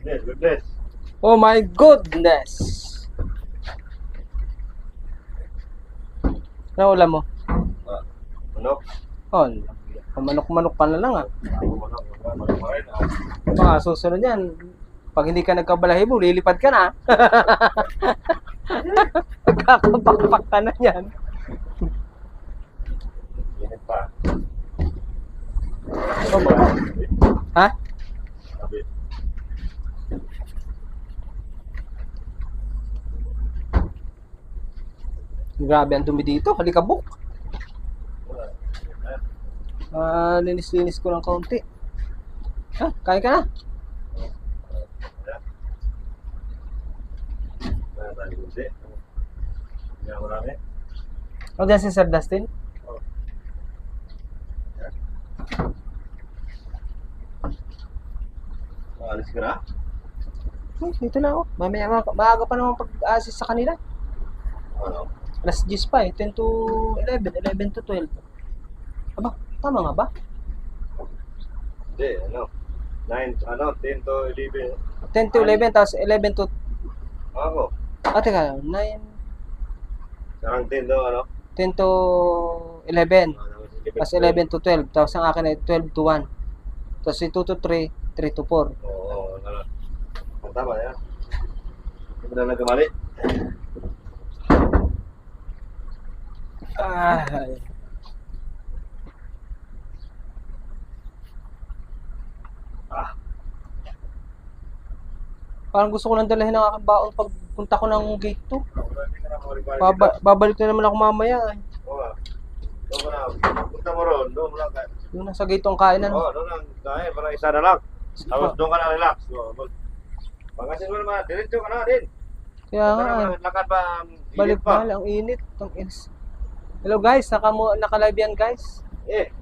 Goodness. Oh my goodness. Ano ulam mo? Manok. Oh, manok-manok ka na lang ah. Manok pa rin. Baka susunod yan. Pag hindi ka nagkabalahibo, lilipad ka na. Magkakapakpak ka na yan. Init pa. Oh, ha? Sabi. Grabe ang dumi dito. Halikabok. Linis-linis ko ng kaunti. Ha? Kain ka na? O dyan si Sir Dustin? Alis ka na? Dito na ako. Mamaya maaga pa naman pag-assist sa kanila. Ano? Alas 10 pa eh. 10 to 11. 11 to 12. Aba, tama nga ba? Hindi, ano? 10 to 11. 10 to 11, tapos 11 to... Ako. Teka, 9... Sarang 10 to, ano? 10 to 11. Tapos 11 to 12. Tapos ang akin ay 12 to 1. Tapos 2 to 3, 3 to 4. Oo, ano? Tama yan. Hindi mo na nagkamali. Ay. Parang gusto ko nang dalahin ang aking baon pag punta ko ng gate 2. Babalik na naman ako mamaya. Oo. Doon na. Punta mo ron. Doon mo lang. Doon na sa gate ang kainan. Oo, doon lang. Dahil parang isa na lang. Tapos doon ka na relax. Pagkasin mo naman. Diretso ka na din. Kaya nga. Lakad ba? Balik ba? Ang init. Ang ins. Hello guys, naka-live yan guys. Eh.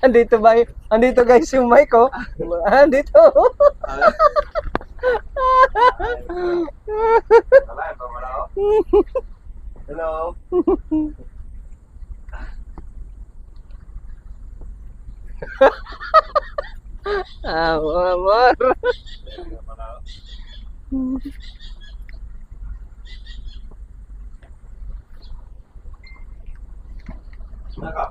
Andito guys yung mic oh. Andito. Hello. Amor. Naka.